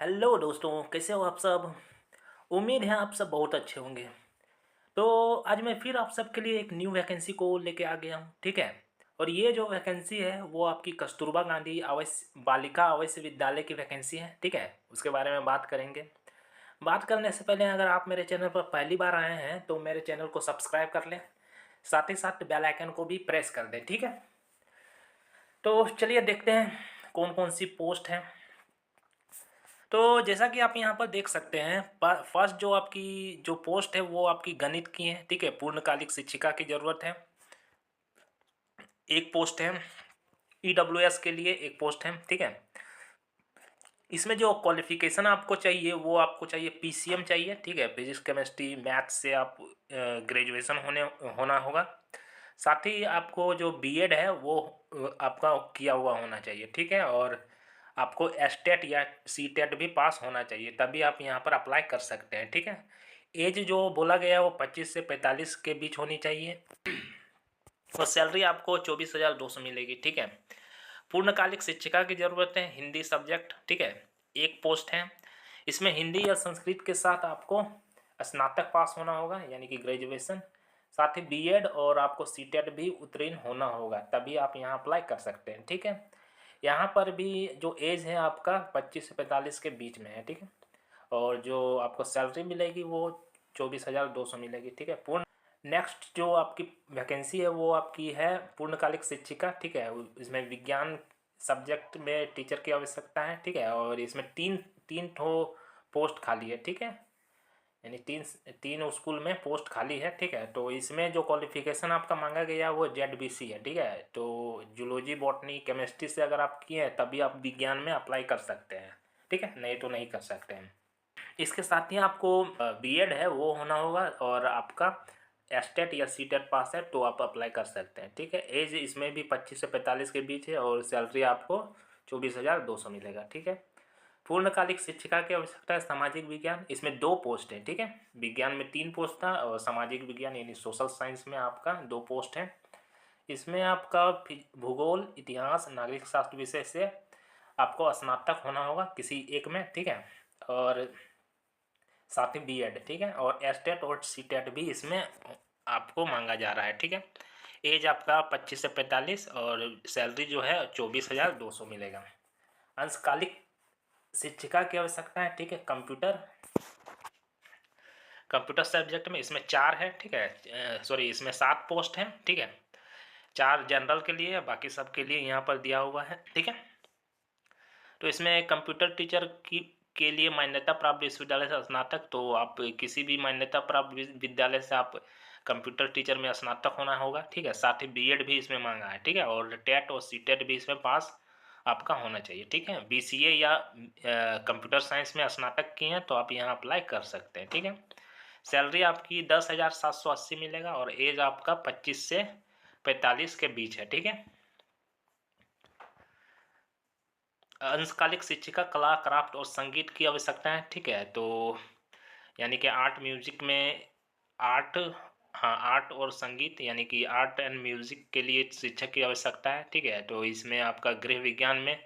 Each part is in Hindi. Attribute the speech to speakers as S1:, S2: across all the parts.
S1: हेलो दोस्तों, कैसे हो आप सब। उम्मीद है आप सब बहुत अच्छे होंगे। तो आज मैं फिर आप सबके लिए एक न्यू वैकेंसी को लेके आ गया हूँ, ठीक है। और ये जो वैकेंसी है वो आपकी कस्तूरबा गांधी आवास बालिका आवासीय विद्यालय की वैकेंसी है, ठीक है। उसके बारे में बात करेंगे। बात करने से पहले अगर आप मेरे चैनल पर पहली बार आए हैं तो मेरे चैनल को सब्सक्राइब कर लें, साथ ही साथ बेल आइकन को भी प्रेस कर दें, ठीक है। तो चलिए देखते हैं कौन कौन सी पोस्ट है। तो जैसा कि आप यहाँ पर देख सकते हैं, फर्स्ट जो आपकी जो पोस्ट है वो आपकी गणित की है, ठीक है। पूर्णकालिक शिक्षिका की ज़रूरत है। एक पोस्ट है। ईडब्ल्यूएस के लिए एक पोस्ट है, ठीक है। इसमें जो क्वालिफिकेशन आपको चाहिए वो आपको चाहिए पीसीएम चाहिए, ठीक है। फिजिक्स केमिस्ट्री मैथ्स से आप ग्रेजुएशन होना होगा। साथ ही आपको जो बीएड है वो आपका किया हुआ होना चाहिए, ठीक है। और आपको एसटेट या सीटेट भी पास होना चाहिए, तभी आप यहाँ पर अप्लाई कर सकते हैं, ठीक है। एज जो बोला गया है वो 25 से 45 के बीच होनी चाहिए। और सैलरी आपको 24,200 मिलेगी, ठीक है। पूर्णकालिक शिक्षिका की ज़रूरत है, हिंदी सब्जेक्ट, ठीक है। एक पोस्ट है। इसमें हिंदी या संस्कृत के साथ आपको स्नातक पास होना होगा, यानी कि ग्रेजुएशन। साथ ही बीएड और आपको सीटेट भी उत्तीर्ण होना होगा, तभी आप यहाँ अप्लाई कर सकते हैं, ठीक है। यहाँ पर भी जो एज है आपका 25 से 45 के बीच में है, ठीक है। और जो आपको सैलरी मिलेगी वो 24,200 मिलेगी, ठीक है। पूर्ण नेक्स्ट जो आपकी वैकेंसी है वो आपकी है पूर्णकालिक शिक्षिका, ठीक है। इसमें विज्ञान सब्जेक्ट में टीचर की आवश्यकता है, ठीक है। और इसमें तीन तीन ठो पोस्ट खाली है, ठीक है। यानी तीन तीन स्कूल में पोस्ट खाली है, ठीक है। तो इसमें जो क्वालिफिकेशन आपका मांगा गया है वो जेडबीसी है, ठीक है। तो जूलॉजी बॉटनी केमिस्ट्री से अगर आप किए हैं तभी आप विज्ञान में अप्लाई कर सकते हैं, ठीक है, नहीं तो नहीं कर सकते हैं। इसके साथ ही आपको बीएड है वो होना होगा, और आपका एस्टेट या सीटेट पास है तो आप अप्लाई कर सकते हैं, ठीक है। एज इसमें भी 25 से 45 के बीच है, और सैलरी आपको 24,200 मिलेगा, ठीक है। पूर्णकालिक शिक्षिका की आवश्यकता है सामाजिक विज्ञान, इसमें दो पोस्ट है, ठीक है। विज्ञान में 3 पोस्ट था, और सामाजिक विज्ञान यानी सोशल साइंस में आपका 2 पोस्ट है। इसमें आपका भूगोल, इतिहास, नागरिक शास्त्र विषय से आपको स्नातक होना होगा किसी एक में, ठीक है। और साथ ही बीएड, ठीक है। और एस्टेट और सीटेट भी इसमें आपको मांगा जा रहा है, ठीक है। एज आपका 25 से 45, और सैलरी जो है 24,200 मिलेगा। अंशकालिक शिक्षिका की आवश्यकता है, ठीक है। कंप्यूटर सब्जेक्ट में इसमें 4 है, ठीक है। सॉरी, इसमें 7 पोस्ट हैं, ठीक है। 4 जनरल के लिए, बाकी सब के लिए यहाँ पर दिया हुआ है, ठीक है। तो इसमें कंप्यूटर टीचर की के लिए मान्यता प्राप्त विश्वविद्यालय से स्नातक, तो आप किसी भी मान्यता प्राप्त विद्यालय से आप कंप्यूटर टीचर में स्नातक होना होगा, ठीक है। साथ ही बीएड भी इसमें मांगा है, ठीक है। और टेट और सीटेट भी इसमें पास आपका होना चाहिए, ठीक है। बीसीए या कंप्यूटर साइंस में स्नातक किए हैं तो आप यहाँ अप्लाई कर सकते हैं, ठीक है। सैलरी आपकी 10,780 मिलेगा, और एज आपका 25 से 45 के बीच है, ठीक है। अंशकालिक शिक्षिका कला, क्राफ्ट और संगीत की आवश्यकता है, ठीक है। तो यानी कि आर्ट म्यूजिक में आर्ट, हाँ, आर्ट और संगीत यानी कि आर्ट एंड म्यूजिक के लिए शिक्षक की आवश्यकता है, ठीक है। तो इसमें आपका गृह विज्ञान में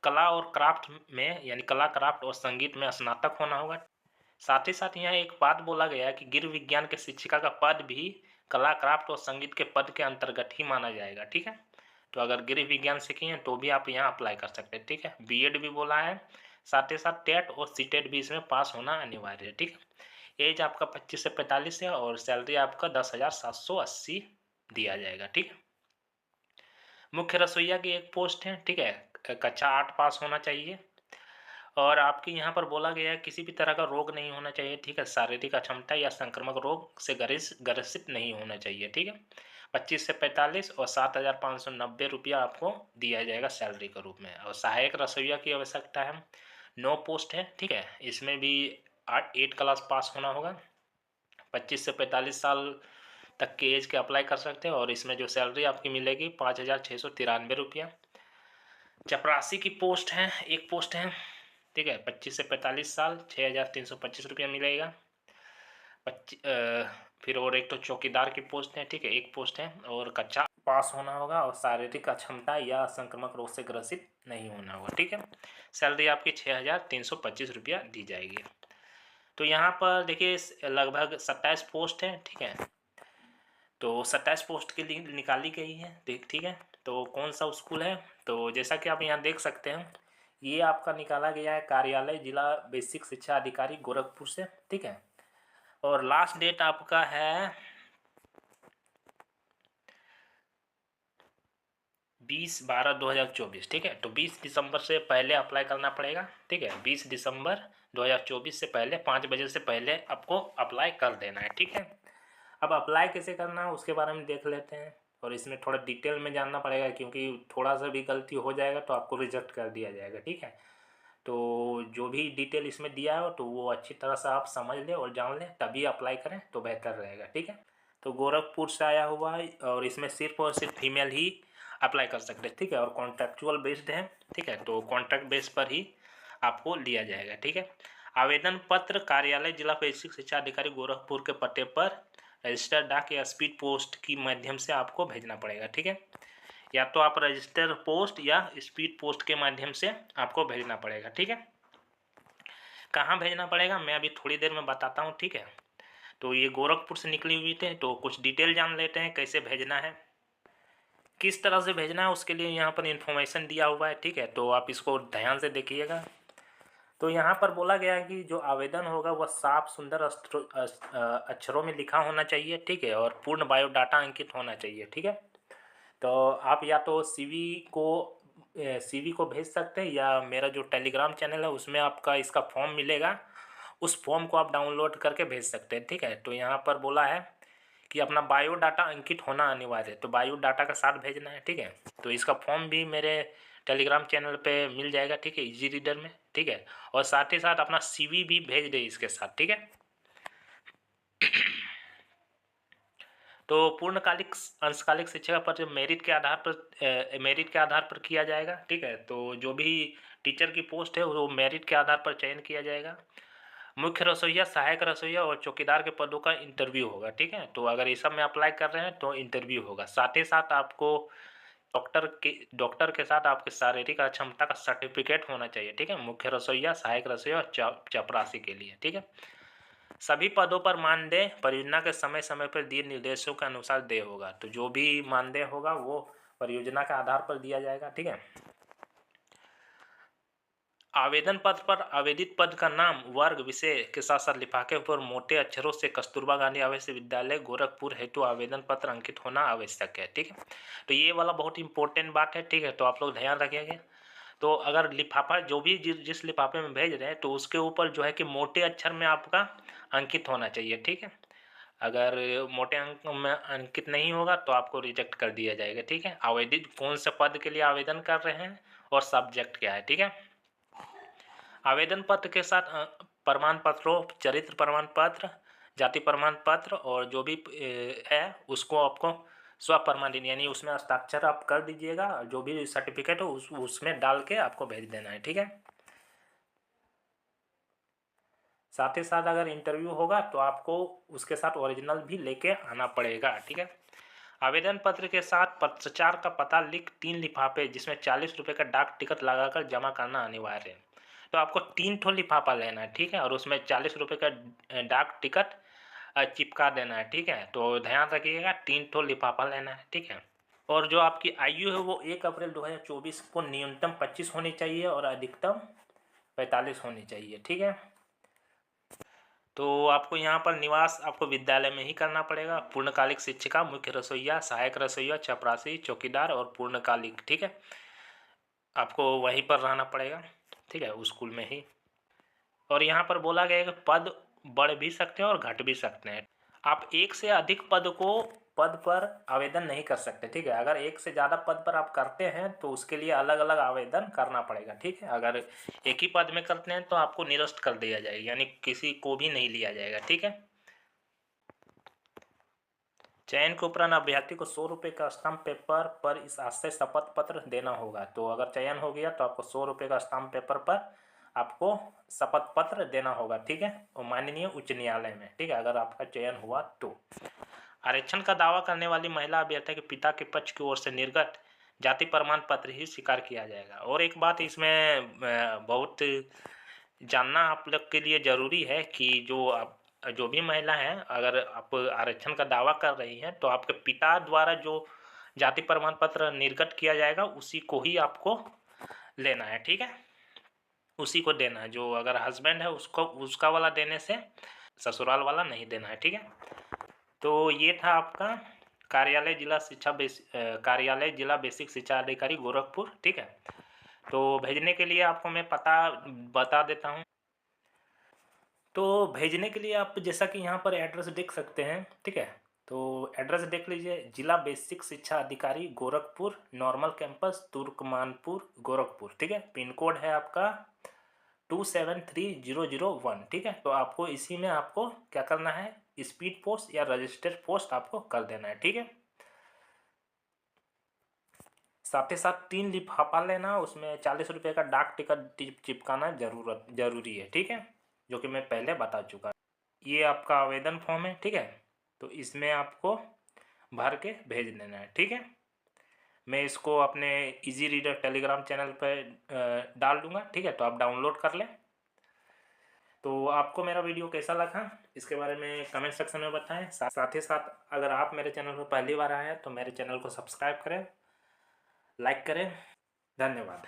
S1: कला और क्राफ्ट में यानी कला, क्राफ्ट और संगीत में स्नातक होना होगा। साथ ही साथ यहाँ एक बात बोला गया है कि गृह विज्ञान के शिक्षिका का पद भी कला, क्राफ्ट और संगीत के पद के अंतर्गत ही माना जाएगा, ठीक है। तो अगर गृह विज्ञान से किए हैं तो भी आप यहाँ अप्लाई कर सकते हैं, ठीक है। बीएड भी बोला है, साथ ही साथ टेट और सीटेट भी इसमें पास होना अनिवार्य है, ठीक है। एज आपका 25 से 45 है, और सैलरी आपका 10,780 दिया जाएगा, ठीक है। मुख्य रसोईया की एक पोस्ट है, ठीक है। कक्षा 8 पास होना चाहिए, और आपके यहाँ पर बोला गया है किसी भी तरह का रोग नहीं होना चाहिए, ठीक है। शारीरिक अक्षमता या संक्रामक रोग से ग्रसित नहीं होना चाहिए, ठीक है। 25 से 45 और 7,590 रुपया आपको दिया जाएगा सैलरी के रूप में। और सहायक रसोइया की आवश्यकता है, 9 पोस्ट है, ठीक है। इसमें भी 8 क्लास पास होना होगा। 25 से 45 साल तक के एज के अप्लाई कर सकते हैं, और इसमें जो सैलरी आपकी मिलेगी 5,693 रुपया। चपरासी की पोस्ट है, एक पोस्ट है, ठीक है। 25 से 45 साल, 6,325 रुपया मिलेगा। फिर और एक तो चौकीदार की पोस्ट है, ठीक है, एक पोस्ट है, और कच्चा पास होना होगा और शारीरिक अक्षमता या संक्रामक रोग से ग्रसित नहीं होना होगा, ठीक है। सैलरी आपकी 6,325 रुपया दी जाएगी। तो यहाँ पर देखिए लगभग 27 पोस्ट है, ठीक है। तो 27 पोस्ट के लिए निकाली गई है, ठीक है। तो कौन सा स्कूल है, तो जैसा कि आप यहाँ देख सकते हैं, ये आपका निकाला गया है कार्यालय जिला बेसिक शिक्षा अधिकारी गोरखपुर से, ठीक है। और लास्ट डेट आपका है 20/12/2024, ठीक है। तो 20 दिसंबर से पहले अप्लाई करना पड़ेगा, ठीक है। 20 दिसंबर 2024 से पहले 5 बजे से पहले आपको अप्लाई कर देना है, ठीक है। अब अप्लाई कैसे करना है उसके बारे में देख लेते हैं, और इसमें थोड़ा डिटेल में जानना पड़ेगा, क्योंकि थोड़ा सा भी गलती हो जाएगा तो आपको रिजेक्ट कर दिया जाएगा, ठीक है। तो जो भी डिटेल इसमें दिया हो तो वो अच्छी तरह से आप समझ लें और जान लें, तभी अप्लाई करें तो बेहतर रहेगा, ठीक है। तो गोरखपुर से आया हुआ है और इसमें सिर्फ और सिर्फ फीमेल ही अप्लाई कर सकते हैं, ठीक है। और कॉन्ट्रेक्चुअल बेस्ड है, ठीक है। तो कॉन्ट्रैक्ट बेस पर ही आपको लिया जाएगा, ठीक है। आवेदन पत्र कार्यालय जिला बेसिक शिक्षा अधिकारी गोरखपुर के पते पर रजिस्टर डाक या स्पीड पोस्ट की माध्यम से आपको भेजना पड़ेगा, ठीक है। या तो आप रजिस्टर पोस्ट या स्पीड पोस्ट के माध्यम से आपको भेजना पड़ेगा, ठीक है। कहाँ भेजना पड़ेगा मैं अभी थोड़ी देर में बताता हूँ, ठीक है। तो ये गोरखपुर से निकली हुई थे, तो कुछ डिटेल जान लेते हैं कैसे भेजना है, किस तरह से भेजना है, उसके लिए यहाँ पर इन्फॉर्मेशन दिया हुआ है, ठीक है। तो आप इसको ध्यान से देखिएगा। तो यहाँ पर बोला गया है कि जो आवेदन होगा वह साफ सुंदर अक्षरों में लिखा होना चाहिए, ठीक है, और पूर्ण बायोडाटा अंकित होना चाहिए, ठीक है। तो आप या तो सीवी को भेज सकते हैं, या मेरा जो टेलीग्राम चैनल है उसमें आपका इसका फॉर्म मिलेगा, उस फॉर्म को आप डाउनलोड करके भेज सकते हैं, ठीक है। तो यहाँ पर बोला है कि अपना बायोडाटा अंकित होना अनिवार्य है, तो बायोडाटा का साथ भेजना है, ठीक है। तो इसका फॉर्म भी मेरे टेलीग्राम चैनल पे मिल जाएगा, ठीक है, इजी रीडर में, ठीक है। और साथ ही साथ अपना सीवी भी भेज दे इसके साथ, ठीक है। तो पूर्णकालिक अंशकालिक शिक्षा पर जो मेरिट के आधार पर किया जाएगा, ठीक है। तो जो भी टीचर की पोस्ट है वो मेरिट के आधार पर चयन किया जाएगा। मुख्य रसोइया, सहायक रसोइया और चौकीदार के पदों का इंटरव्यू होगा, ठीक है। तो अगर इस सब में अप्लाई कर रहे हैं तो इंटरव्यू होगा। साथ ही साथ आपको डॉक्टर के साथ आपके शारीरिक अक्षमता का सर्टिफिकेट होना चाहिए, ठीक है। मुख्य रसोइया, सहायक रसोइया और चपरासी के लिए, ठीक है। सभी पदों पर मानदेय परियोजना के समय समय पर दिए निर्देशों के अनुसार देय होगा। तो जो भी मानदेय होगा वो परियोजना के आधार पर दिया जाएगा, ठीक है। आवेदन पत्र पर आवेदित पद का नाम, वर्ग, विषय के साथ साथ लिफाके पर मोटे अक्षरों से कस्तूरबा गांधी आवासीय विद्यालय गोरखपुर हेतु आवेदन पत्र अंकित होना आवश्यक है, ठीक है। तो ये वाला बहुत इंपॉर्टेंट बात है, ठीक है। तो आप लोग ध्यान रखेंगे। तो अगर लिफाफा जो भी जिस लिफाफे में भेज रहे हैं तो उसके ऊपर जो है कि मोटे अक्षर में आपका अंकित होना चाहिए, ठीक है। अगर मोटे अंक में अंकित नहीं होगा तो आपको रिजेक्ट कर दिया जाएगा, ठीक है। आवेदित कौन से पद के लिए आवेदन कर रहे हैं और सब्जेक्ट क्या है, ठीक है। आवेदन पत्र के साथ प्रमाण पत्रों, चरित्र प्रमाण पत्र, जाति प्रमाण पत्र और जो भी है उसको आपको स्व प्रमाणित यानी उसमें हस्ताक्षर आप कर दीजिएगा। जो भी सर्टिफिकेट हो उसमें डाल के आपको भेज देना है, ठीक है। साथ ही साथ अगर इंटरव्यू होगा तो आपको उसके साथ ओरिजिनल भी लेके आना पड़ेगा, ठीक है। आवेदन पत्र के साथ पत्राचार का पता लिख 3 लिफाफे जिसमें 40 रुपये का डाक टिकट लगाकर जमा करना अनिवार्य है। तो आपको 3 ठो लिफाफा लेना है, ठीक है, और उसमें 40 रुपये का डाक टिकट चिपका देना है, ठीक है। तो ध्यान रखिएगा 3 ठो लिफाफा लेना है, ठीक है। और जो आपकी आयु है वो 1 अप्रैल 2024 को न्यूनतम 25 होनी चाहिए और अधिकतम 45 होनी चाहिए, ठीक है। तो आपको यहाँ पर निवास आपको विद्यालय में ही करना पड़ेगा। पूर्णकालिक शिक्षिका, मुख्य रसोइया, सहायक रसोइया, चपरासी, चौकीदार और पूर्णकालिक, ठीक है, आपको वहीं पर रहना पड़ेगा, ठीक है, उस स्कूल में ही। और यहाँ पर बोला गया है कि पद बढ़ भी सकते हैं और घट भी सकते हैं। आप एक से अधिक पद पर आवेदन नहीं कर सकते, ठीक है। अगर एक से ज़्यादा पद पर आप करते हैं तो उसके लिए अलग अलग आवेदन करना पड़ेगा, ठीक है। अगर एक ही पद में करते हैं तो आपको निरस्त कर दिया जाएगा, यानी किसी को भी नहीं लिया जाएगा, ठीक है। चयन के उपरांत अभ्यर्थी को 100 रुपये का स्टाम्प पेपर पर इस आशय शपथ पत्र देना होगा। तो अगर चयन हो गया तो आपको 100 रुपये का स्टाम्प पेपर पर आपको शपथ पत्र देना होगा, ठीक है, और माननीय उच्च न्यायालय में, ठीक है, अगर आपका चयन हुआ तो। आरक्षण का दावा करने वाली महिला अभ्यर्थी के पिता के पक्ष की ओर से निर्गत जाति प्रमाण पत्र ही स्वीकार किया जाएगा। और एक बात इसमें बहुत जानना आप लोग के लिए ज़रूरी है कि जो भी महिला है, अगर आप आरक्षण का दावा कर रही हैं तो आपके पिता द्वारा जो जाति प्रमाण पत्र निर्गत किया जाएगा उसी को ही आपको लेना है, ठीक है, उसी को देना है। जो अगर हस्बैंड है उसको उसका वाला देने से ससुराल वाला नहीं देना है, ठीक है। तो ये था आपका कार्यालय जिला बेसिक शिक्षा अधिकारी गोरखपुर, ठीक है। तो भेजने के लिए आपको मैं पता बता देता हूँ। तो भेजने के लिए आप जैसा कि यहाँ पर एड्रेस देख सकते हैं, ठीक है, तो एड्रेस देख लीजिए, जिला बेसिक शिक्षा अधिकारी गोरखपुर, नॉर्मल कैंपस तुर्कमानपुर गोरखपुर, ठीक है। पिन कोड है आपका 273001, ठीक है। तो आपको इसी में आपको क्या करना है, स्पीड पोस्ट या रजिस्टर्ड पोस्ट आपको कर देना है, ठीक है। साथ ही साथ 3 लिफाफा लेना, उसमें 40 रुपये का डाक टिकट चिपकाना जरूरी है, ठीक है, जो कि मैं पहले बता चुका। ये आपका आवेदन फॉर्म है, ठीक है, तो इसमें आपको भर के भेज देना है, ठीक है। मैं इसको अपने इजी रीडर टेलीग्राम चैनल पर डाल दूंगा, ठीक है, तो आप डाउनलोड कर लें। तो आपको मेरा वीडियो कैसा लगा इसके बारे में कमेंट सेक्शन में बताएं। साथ ही साथ अगर आप मेरे चैनल पर पहली बार आए हैं तो मेरे चैनल को सब्सक्राइब करें, लाइक करें। धन्यवाद।